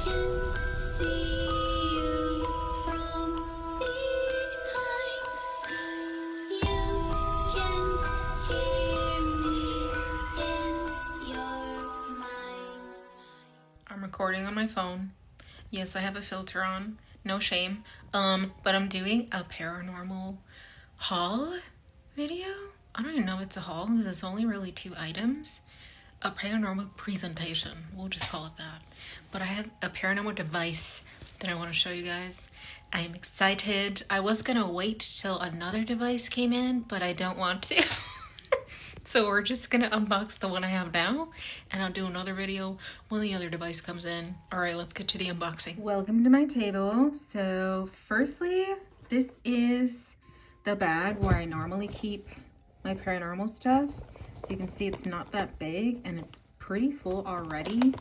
can see you from behind. You can hear me in your mind. I'm recording on my phone. Yes, I have a filter on. No shame. But I'm doing a paranormal haul video. I don't even know if it's a haul because it's only really 2 items. A paranormal presentation. We'll just call it that. But I have a paranormal device that I want to show you guys. I am excited. I was gonna wait till another device came in, but I don't want to. So we're just gonna unbox the one I have now, and I'll do another video when the other device comes in. All right, let's get to the unboxing. Welcome to my table. So firstly, this is the bag where I normally keep my paranormal stuff. So you can see it's not that big and it's pretty full already.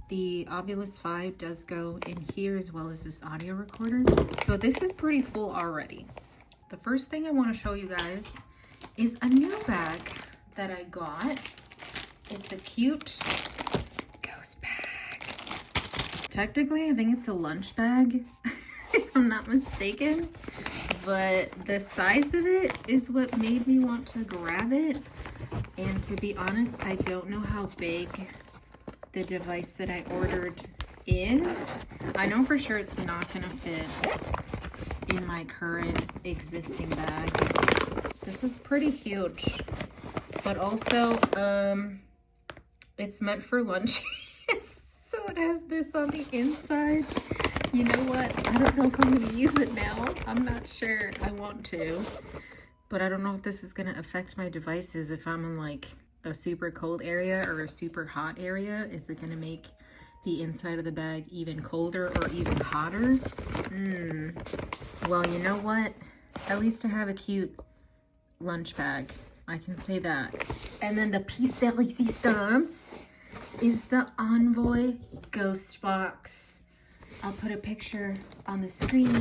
The Ovilus 5 does go in here as well as this audio recorder. So this is pretty full already. The first thing I want to show you guys is a new bag that I got. It's a cute ghost bag. Technically, I think it's a lunch bag, if I'm not mistaken. But the size of it is what made me want to grab it. And to be honest, I don't know how big the device that I ordered is. I know for sure it's not gonna fit in my current existing bag. This is pretty huge. But also, it's meant for lunch. So it has this on the inside. You know what? I don't know if I'm going to use it now. I'm not sure. I want to. But I don't know if this is going to affect my devices if I'm in like a super cold area or a super hot area. Is it going to make the inside of the bag even colder or even hotter? Well, you know what? At least I have a cute lunch bag. I can say that. And then the piece de resistance is the Onvoy ghost box. I'll put a picture on the screen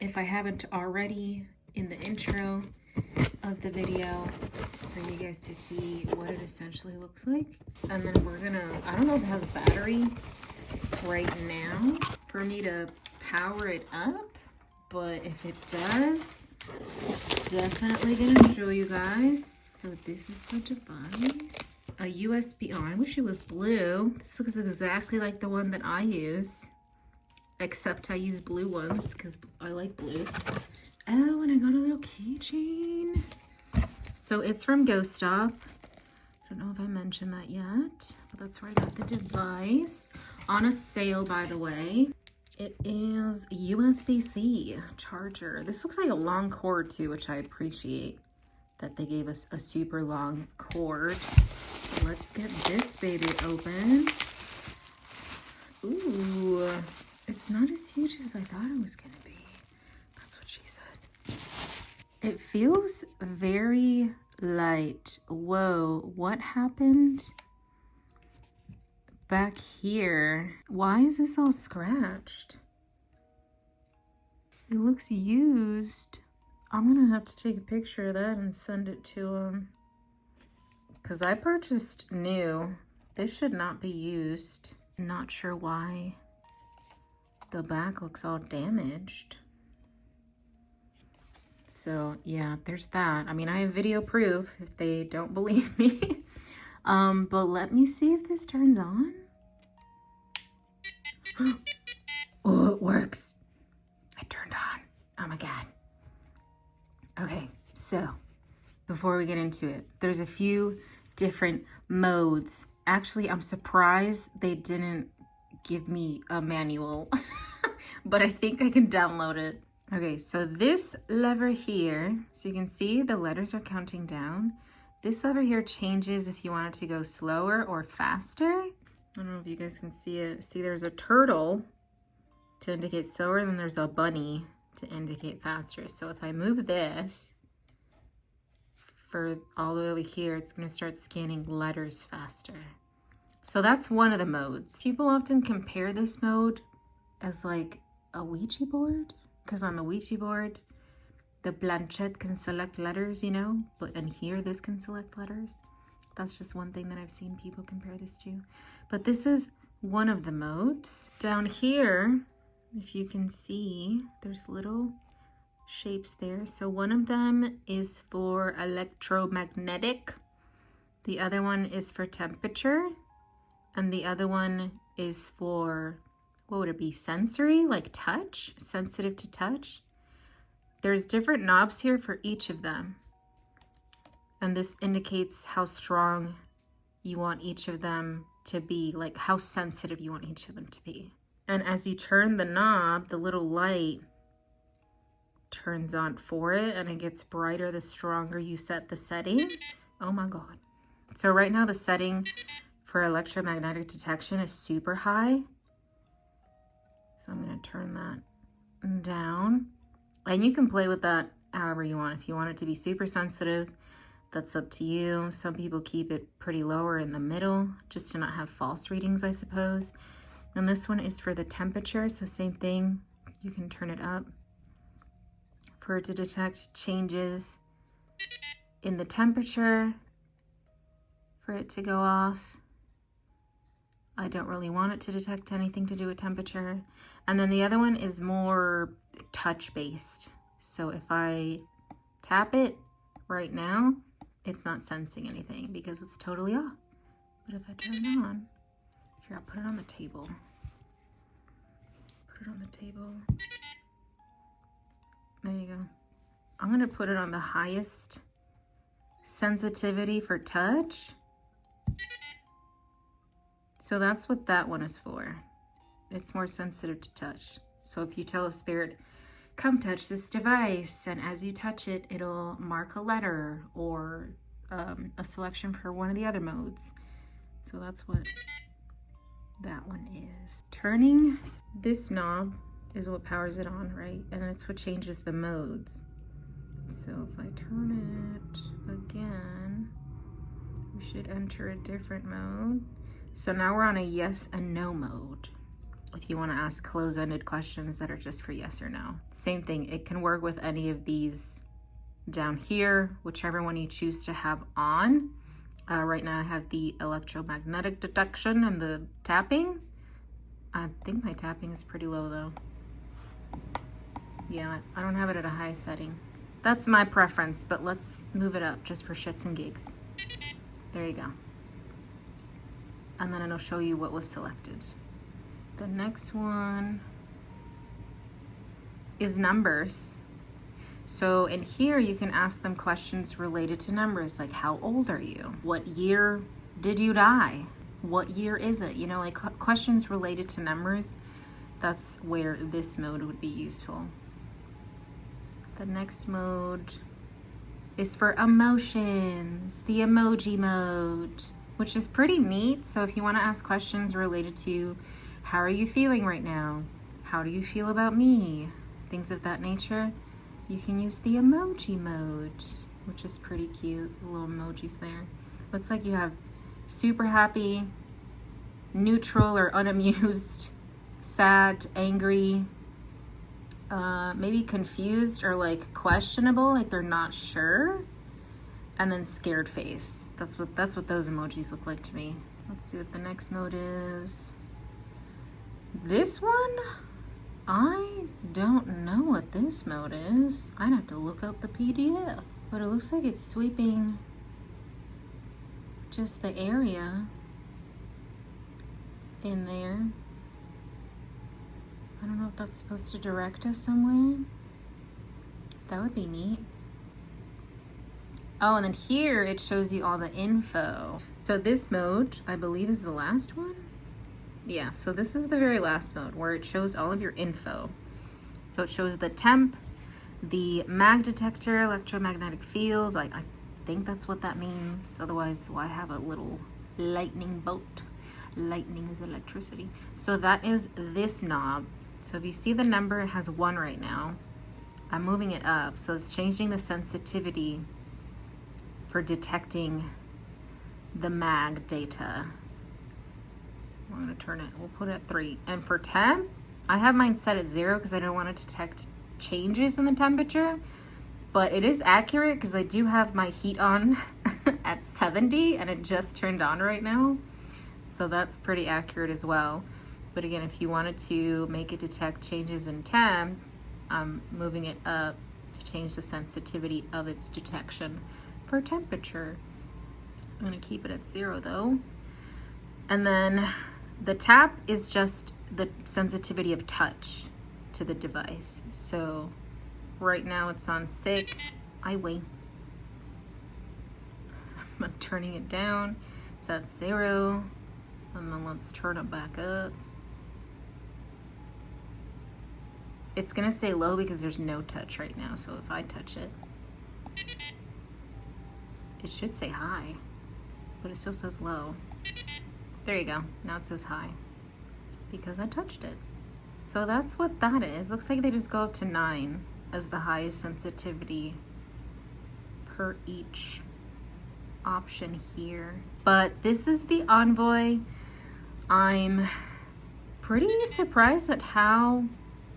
if I haven't already in the intro of the video for you guys to see what it essentially looks like. And then we're gonna, I don't know if it has battery right now for me to power it up, but if it does, definitely gonna show you guys. So this is the device. A USB, oh, I wish it was blue. This looks exactly like the one that I use, except I use blue ones because I like blue. Oh, and I got a little keychain. So it's from Ghost Stop. I don't know if I mentioned that yet, but that's where I got the device. On a sale, by the way. It is USB-C charger. This looks like a long cord too, which I appreciate that they gave us a super long cord. So let's get this baby open. Ooh, it's not as huge as I thought it was gonna be. That's what she said. It feels very light. Whoa, what happened back here? Why is this all scratched? It looks used. I'm gonna have to take a picture of that and send it to him, because I purchased new. This should not be used. Not sure why the back looks all damaged. So yeah, there's that. I mean, I have video proof if they don't believe me. But let me see if this turns on. Oh, it works. It turned on. Oh my God. Okay, so before we get into it, there's a few different modes. Actually, I'm surprised they didn't give me a manual, but I think I can download it. Okay, so this lever here, so you can see the letters are counting down. This lever here changes if you want it to go slower or faster. I don't know if you guys can see it. See, there's a turtle to indicate slower, and then there's a bunny to indicate faster. So if I move this for all the way over here, it's gonna start scanning letters faster. So that's one of the modes. People often compare this mode as like a Ouija board, because on the Ouija board, the planchette can select letters, you know, but in here, this can select letters. That's just one thing that I've seen people compare this to. But this is one of the modes. Down here, if you can see, there's little shapes there. So one of them is for electromagnetic, the other one is for temperature, and the other one is for, what would it be, sensory, like touch, sensitive to touch. There's different knobs here for each of them, and this indicates how strong you want each of them to be, like how sensitive you want each of them to be. And as you turn the knob, the little light turns on for it, and it gets brighter the stronger you set the setting. Oh my God. So right now the setting for electromagnetic detection is super high. So I'm gonna turn that down. And you can play with that however you want. If you want it to be super sensitive, that's up to you. Some people keep it pretty low or in the middle, just to not have false readings, I suppose. And this one is for the temperature, so same thing. You can turn it up for it to detect changes in the temperature, for it to go off. I don't really want it to detect anything to do with temperature. And then the other one is more touch-based. So if I tap it right now, it's not sensing anything because it's totally off. But if I turn it on, here, I'll put it on the table. Put it on the table. There you go. I'm gonna put it on the highest sensitivity for touch. So that's what that one is for. It's more sensitive to touch. So if you tell a spirit, come touch this device, and as you touch it, it'll mark a letter or a selection for one of the other modes. So that's what that one is. Turning this knob is what powers it on, right? And then it's what changes the modes. So if I turn it again, we should enter a different mode. So now we're on a yes and no mode. If you want to ask close-ended questions that are just for yes or no. Same thing, it can work with any of these down here, whichever one you choose to have on. Right now I have the electromagnetic detection and the tapping. I think my tapping is pretty low though. Yeah, I don't have it at a high setting. That's my preference, but let's move it up just for shits and gigs. There you go. And then it'll show you what was selected. The next one is numbers. So in here you can ask them questions related to numbers, like how old are you? What year did you die? What year is it? You know, like questions related to numbers. That's where this mode would be useful. The next mode is for emotions, the emoji mode, which is pretty neat. So if you want to ask questions related to how are you feeling right now? How do you feel about me? Things of that nature, you can use the emoji mode, which is pretty cute. The little emojis there. Looks like you have super happy, neutral or unamused, sad, angry, maybe confused or like questionable, like they're not sure, and then scared face. That's what those emojis look like to me. Let's see what the next mode is. This one, I don't know what this mode is. I'd have to look up the PDF, but it looks like it's sweeping just the area in there. I don't know if that's supposed to direct us somewhere. That would be neat. Oh, and then here it shows you all the info. So this mode, I believe, is the last one. Yeah, so this is the very last mode where it shows all of your info. So it shows the temp, the mag detector, electromagnetic field. Like, I think that's what that means. Otherwise, why have a little lightning bolt? Lightning is electricity. So that is this knob. So if you see the number, it has 1 right now. I'm moving it up, so it's changing the sensitivity for detecting the mag data. I'm gonna turn it, we'll put it at 3. And for temp, I have mine set at 0 because I don't want to detect changes in the temperature, but it is accurate because I do have my heat on at 70 and it just turned on right now. So that's pretty accurate as well. But again, if you wanted to make it detect changes in temp, I'm moving it up to change the sensitivity of its detection for temperature. I'm gonna keep it at 0 though. And then the tap is just the sensitivity of touch to the device. So right now it's on 6. I'm turning it down. It's at 0. And then let's turn it back up. It's gonna say low because there's no touch right now. So if I touch it, it should say high, but it still says low. There you go. Now it says high because I touched it. So that's what that is. Looks like they just go up to 9 as the highest sensitivity per each option here. But this is the Onvoy. I'm pretty surprised at how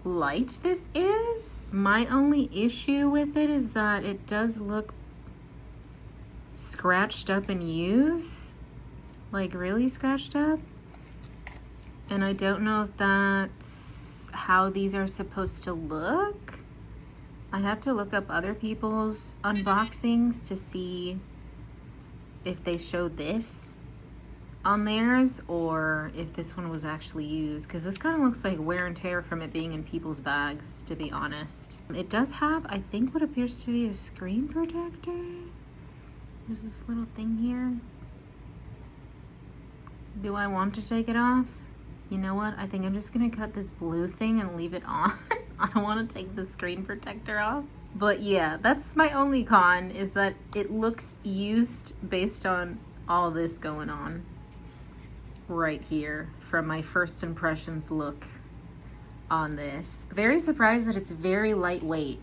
light this is. My only issue with it is that it does look scratched up in use, like really scratched up. And I don't know if that's how these are supposed to look. I'd have to look up other people's unboxings to see if they showed this on theirs or if this one was actually used, because this kind of looks like wear and tear from it being in people's bags, to be honest. It does have, I think, what appears to be a screen protector. There's this little thing here. Do I want to take it off? You know what? I think I'm just gonna cut this blue thing and leave it on. I don't want to take the screen protector off. But yeah, that's my only con, is that it looks used based on all this going on right here from my first impressions look on this. Very surprised that it's very lightweight.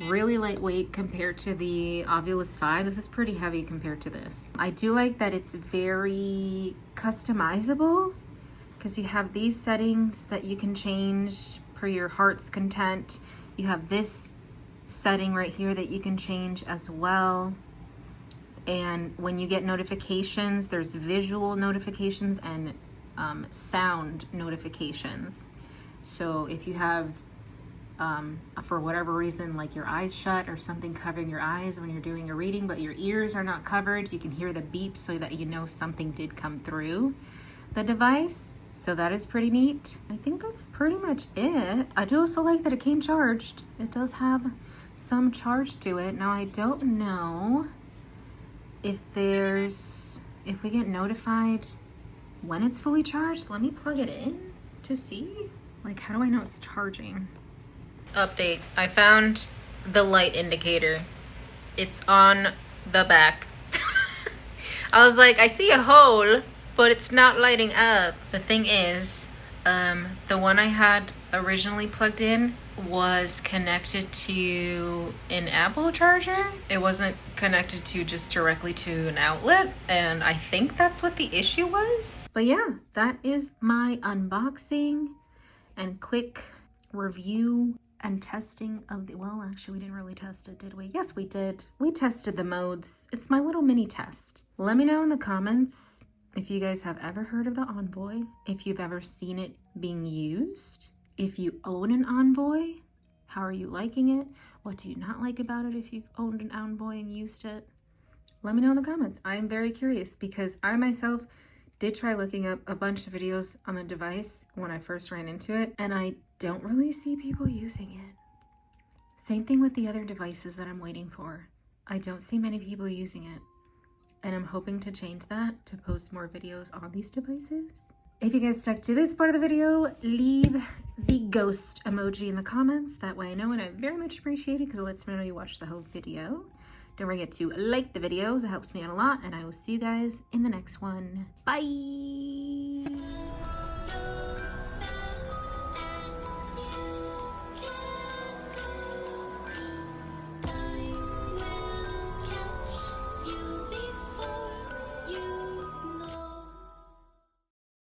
Really lightweight compared to the Ovilus 5. This is pretty heavy compared to this. I do like that it's very customizable because you have these settings that you can change per your heart's content. You have this setting right here that you can change as well. And when you get notifications, there's visual notifications and sound notifications. So if you have, for whatever reason, like your eyes shut or something covering your eyes when you're doing a reading, but your ears are not covered, you can hear the beep so that you know something did come through the device. So that is pretty neat. I think that's pretty much it. I do also like that it came charged. It does have some charge to it. Now I don't know if we get notified when it's fully charged. Let me plug it in to see. Like, how do I know it's charging? Update. I found the light indicator. It's on the back. I was like, I see a hole, but it's not lighting up. The thing is, the one I had originally plugged in was connected to an Apple charger. It wasn't connected to just directly to an outlet, and I think that's what the issue was. But yeah, that is my unboxing and quick review and testing of the, well, actually we didn't really test it, did we? Yes, we did. We tested the modes. It's my little mini test. Let me know in the comments if you guys have ever heard of the Onvoy, if you've ever seen it being used. If you own an Onvoy, how are you liking it? What do you not like about it if you've owned an Onvoy and used it? Let me know in the comments. I am very curious because I myself did try looking up a bunch of videos on the device when I first ran into it, and I don't really see people using it. Same thing with the other devices that I'm waiting for. I don't see many people using it, and I'm hoping to change that to post more videos on these devices. If you guys stuck to this part of the video, leave the ghost emoji in the comments. That way I know, and I very much appreciate it because it lets me know you watched the whole video. Don't forget to like the videos. It helps me out a lot, and I will see you guys in the next one. Bye!